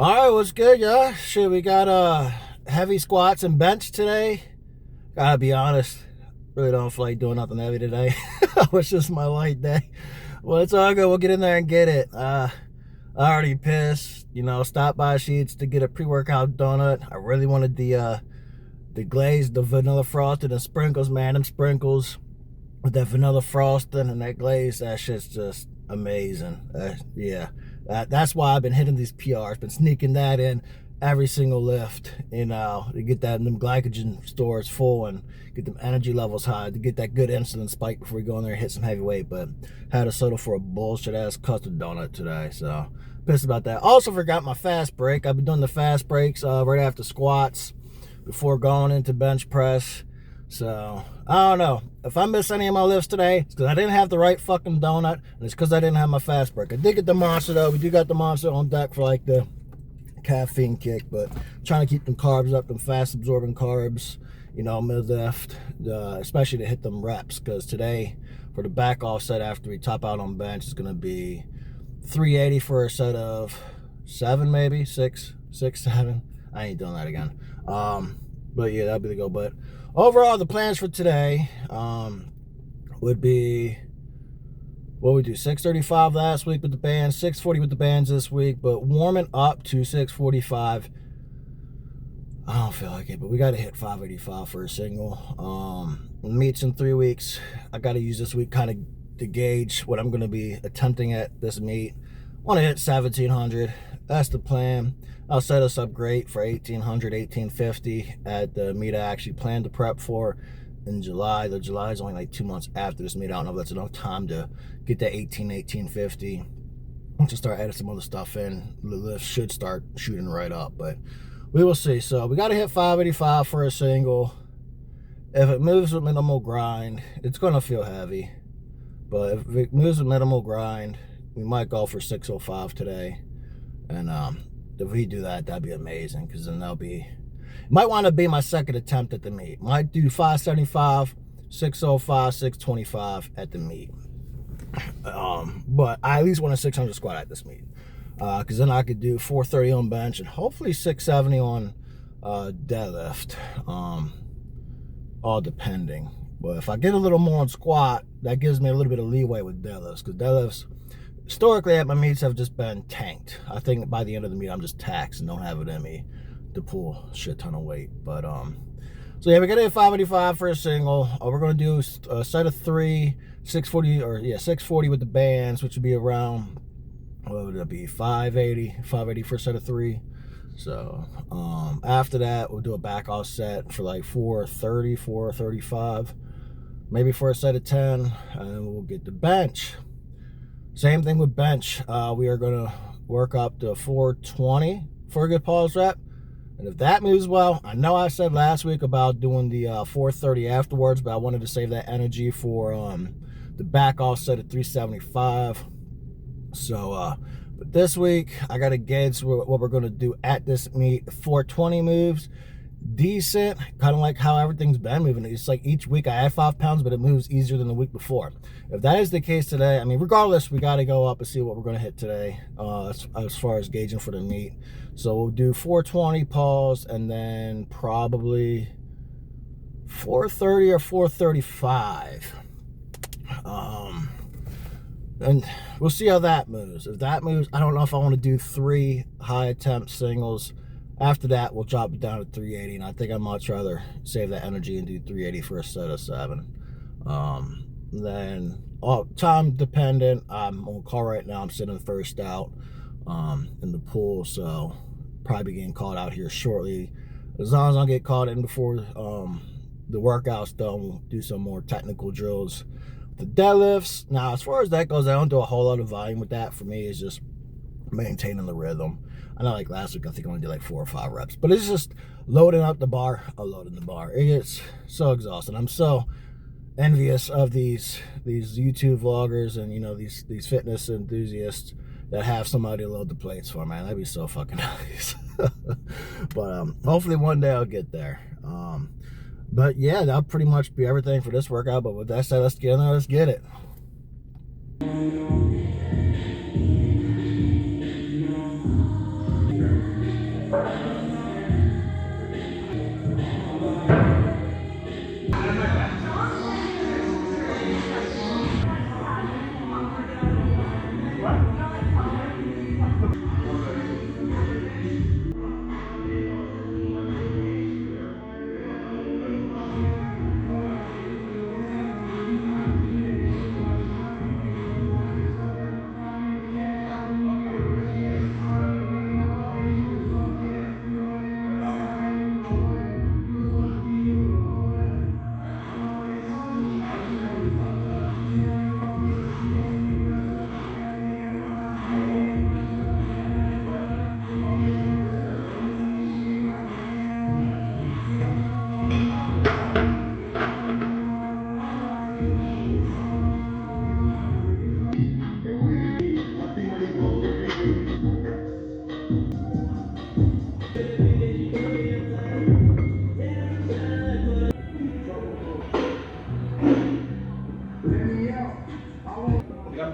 All right, what's good, y'all? Shit, we got heavy squats and bench today. Gotta be honest, really don't feel like doing nothing heavy today. It's just my light day. Well, it's all good. We'll get in there and get it. I already pissed. Stopped by Sheets to get a pre-workout donut. I really wanted the glazed, the vanilla frosted and sprinkles, man. Them sprinkles with that vanilla frosting and that glaze, that shit's just amazing. Yeah. That's why I've been hitting these PRs, been sneaking that in every single lift, to get them glycogen stores full and get them energy levels high, to get that good insulin spike before we go in there and hit some heavy weight. But had a soda for a bullshit ass custard donut today, so pissed about that. Also forgot my fast break. I've been doing the fast breaks right after squats before going into bench press. So, I don't know. If I miss any of my lifts today, it's because I didn't have the right fucking donut, and it's because I didn't have my fast break. I did get the Monster, though. We do got the Monster on deck for, like, the caffeine kick, but trying to keep them carbs up, them fast-absorbing carbs, mid-lift, especially to hit them reps, because today, for the back offset after we top out on bench, it's going to be 380 for a set of 7, maybe, 6, 7. I ain't doing that again. But, yeah, that'll be the go. But overall, the plans for today would be, what we do, 635 last week with the bands, 640 with the bands this week, but warming up to 645. I don't feel like it, but we got to hit 585 for a single. Meets in 3 weeks. I got to use this week kind of to gauge what I'm going to be attempting at this meet. Want to hit 1700. That's the plan. I'll set us up great for 1800, 1850 at the meet I actually planned to prep for in July. The July is only like 2 months after this meet. I don't know if that's enough time to get that 1850. To start adding some other stuff in. The lift should start shooting right up, but we will see. So we got to hit 585 for a single. If it moves with minimal grind, it's going to feel heavy. But if it moves with minimal grind, we might go for 605 today. And if we do that, that'd be amazing, because then that'll be, might want to be my second attempt at the meet. Might do 575, 605, 625 at the meet. But I at least want a 600 squat at this meet, because then I could do 430 on bench and hopefully 670 on deadlift, all depending. But if I get a little more on squat, that gives me a little bit of leeway with deadlifts, because deadlifts historically at my meets have just been tanked. I think by the end of the meet I'm just taxed and don't have it in me to pull a shit ton of weight. But so yeah, we got to hit 585 for a single. We're going to do a set of 3 640, or yeah, 640 with the bands, which would be around, what would that be, 580 for a set of 3. So after that we'll do a back offset for like 430, 435, maybe for a set of 10, and then we'll get the bench. Same thing with bench. We are going to work up to 420 for a good pause rep. And if that moves well, I know I said last week about doing the 430 afterwards, but I wanted to save that energy for the back offset at 375. So, but this week, I got to gauge what we're going to do at this meet. 420 moves. Decent, kind of like how everything's been moving. It's like each week I add 5 pounds, but it moves easier than the week before. If that is the case today, I mean, regardless, we got to go up and see what we're going to hit today, as far as gauging for the meet. So we'll do 420 pause, and then probably 430 or 435. And we'll see how that moves. If that moves, I don't know if I want to do 3 high attempt singles. After that, we'll drop it down to 380, and I think I'd much rather save that energy and do 380 for a set of 7. Then, time dependent, I'm on call right now. I'm sitting first out in the pool, so probably be getting called out here shortly. As long as I don't get called in before the workout's done, we'll do some more technical drills. The deadlifts, now as far as that goes, I don't do a whole lot of volume with that. For me, it's just maintaining the rhythm. I know, like last week, I think I only did like 4 or 5 reps, but it's just loading up the bar, unloading the bar. It gets so exhausting. I'm so envious of these YouTube vloggers and these fitness enthusiasts that have somebody to load the plates for, man. That'd be so fucking nice. But hopefully one day I'll get there. But yeah, that'll pretty much be everything for this workout. But with that said, let's get in there. Let's get it.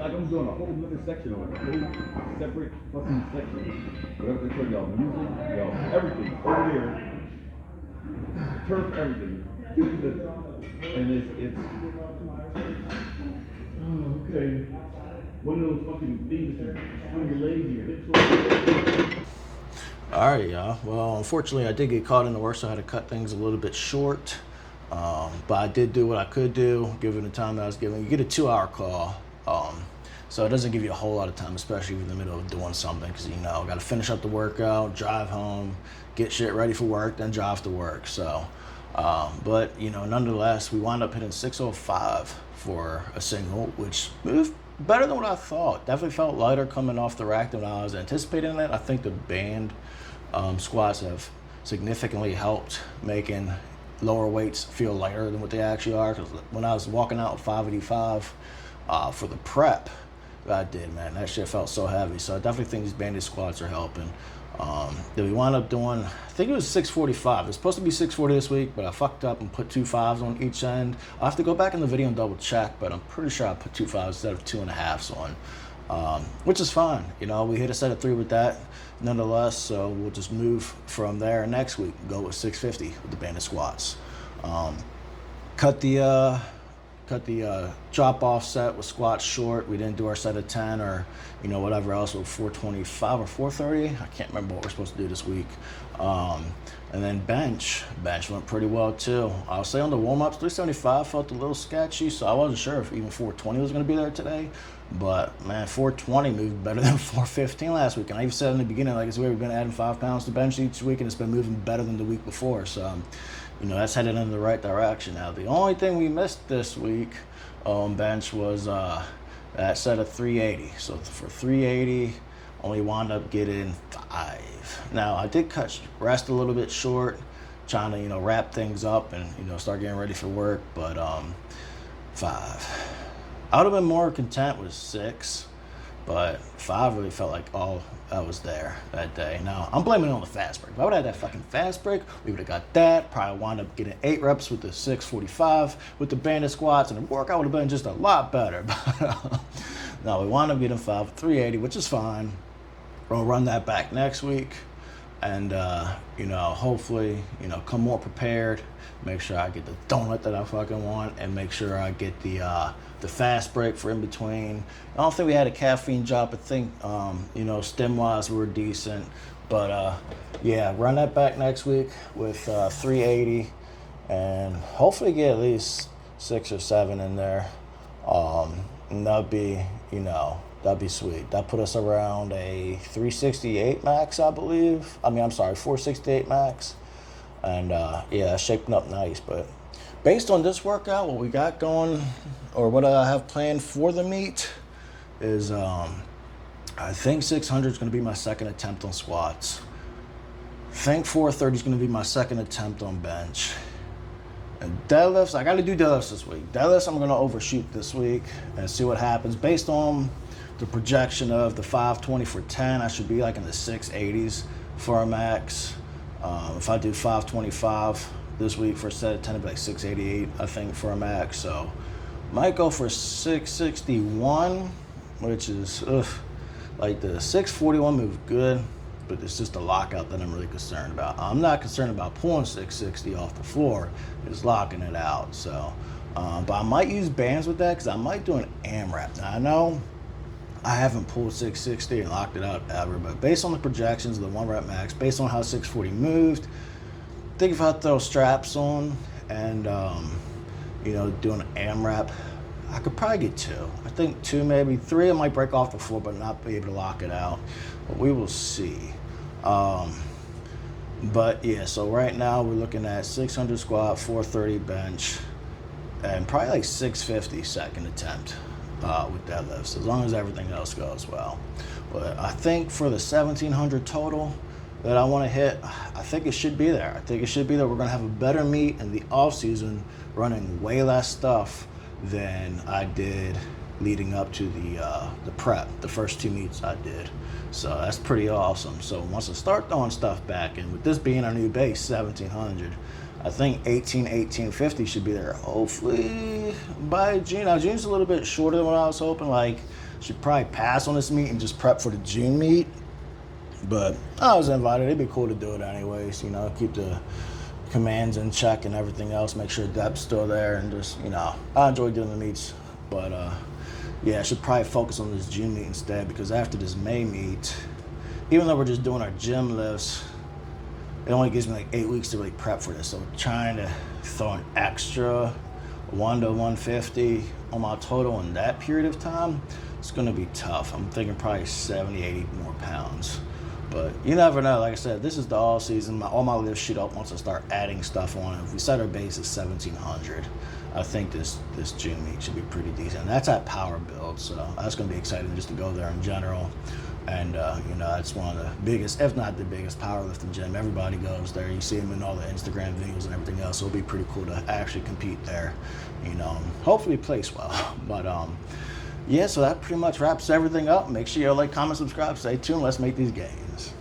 Like I'm doing a whole other section on it, a whole separate fucking section. Whatever they put y'all music, y'all everything over there. Turf, everything. And it's oh, okay. One of those fucking things that swing your legs here. All right, y'all. Well, unfortunately, I did get caught in the work, so I had to cut things a little bit short. But I did do what I could do, given the time that I was given. You get a 2-hour call. So it doesn't give you a whole lot of time, especially in the middle of doing something, because, you know, got to finish up the workout, drive home, get shit ready for work, then drive to work. So, but, you know, nonetheless, we wound up hitting 605 for a single, which was better than what I thought. Definitely felt lighter coming off the rack than I was anticipating it. I think the band squats have significantly helped making lower weights feel lighter than what they actually are. Because when I was walking out with 585 for the prep that I did, man, that shit felt so heavy. So I definitely think these banded squats are helping. Then we wound up doing, I think it was 645. It was supposed to be 640 this week, but I fucked up and put 2 5s on each end. I'll have to go back in the video and double check, but I'm pretty sure I put 2 5s instead of 2.5s on, which is fine. You know, we hit a set of 3 with that nonetheless, so we'll just move from there next week, go with 650 with the banded squats. Cut the drop off set with squats short. We didn't do our set of 10 or, you know, whatever else with 425 or 430. I can't remember what we're supposed to do this week. And then bench went pretty well too. I'll say on the warm-ups, 375 felt a little sketchy, so I wasn't sure if even 420 was going to be there today. But man, 420 moved better than 415 last week. And I even said in the beginning, like, it's weird, we've been adding 5 pounds to bench each week, and it's been moving better than the week before. So, you know, that's headed in the right direction now. The only thing we missed this week on bench was that set of 380. So for 380, only wound up getting 5. Now, I did cut rest a little bit short, trying to, you know, wrap things up and, you know, start getting ready for work, but 5. I would have been more content with 6, but 5 really felt like all that was there that day. Now, I'm blaming it on the fast break. If I would have had that fucking fast break, we would have got that. Probably wound up getting 8 reps with the 645 with the banded squats, and the workout would have been just a lot better. But no, we wound up getting 5 with 380, which is fine. We'll run that back next week, and you know, hopefully, you know, come more prepared. Make sure I get the donut that I fucking want, and make sure I get the fast break for in between. I don't think we had a caffeine drop. I think, you know, stem-wise we were decent. But, yeah, run that back next week with 380 and hopefully get at least 6 or 7 in there. And that'd be, you know, that'd be sweet. That put us around a 368 max, I believe. I mean, I'm sorry, 468 max. And, yeah, shaping up nice. But based on this workout, what we got going, or what I have planned for the meet, is I think 600 is going to be my second attempt on squats. I think 430 is going to be my second attempt on bench. And deadlifts, I got to do deadlifts this week. Deadlifts, I'm going to overshoot this week and see what happens. Based on the projection of the 520 for 10, I should be like in the 680s for a max. If I do 525 this week for a set of 10, it'd be like 688, I think, for a max. So might go for 661, which is like the 641 moved good. but it's just the lockout that I'm really concerned about. I'm not concerned about pulling 660 off the floor, it's locking it out. So, but I might use bands with that because I might do an AMRAP. Now I know I haven't pulled 660 and locked it out ever, but based on the projections of the 1 rep max, based on how 640 moved, I think if I throw straps on and doing an AMRAP, I could probably get 2. I think 2, maybe 3. I might break off the floor, but not be able to lock it out. But we will see. But yeah, so right now we're looking at 600 squat, 430 bench, and probably like 650 second attempt with deadlifts, as long as everything else goes well. But I think for the 1700 total that I want to hit, I think it should be there. I think it should be there. We're going to have a better meet in the off season, running way less stuff than I did leading up to the prep, the first 2 meets I did. So that's pretty awesome. So once I start throwing stuff back in, with this being our new base, 1700, I think 1850 should be there hopefully by June. Now June's a little bit shorter than what I was hoping. Like, should probably pass on this meet and just prep for the June meet. But I was invited. It'd be cool to do it anyways, keep the commands in check and everything else, make sure depth's still there, and just, I enjoy doing the meets. But yeah, I should probably focus on this June meet instead, because after this May meet, even though we're just doing our gym lifts, it only gives me like 8 weeks to really prep for this. So trying to throw an extra 1 to 150 on my total in that period of time, it's going to be tough. I'm thinking probably 70, 80 more pounds. But you never know. Like I said, this is the all season. All my lifts shoot up once I start adding stuff on. If we set our base at 1700, I think this June meet should be pretty decent. And that's at power build, so that's going to be exciting just to go there in general. And it's one of the biggest, if not the biggest, powerlifting gym. Everybody goes there. You see them in all the Instagram videos and everything else. So it'll be pretty cool to actually compete there. Hopefully place well. But yeah, so that pretty much wraps everything up. Make sure you like, comment, subscribe, stay tuned. Let's make these gains.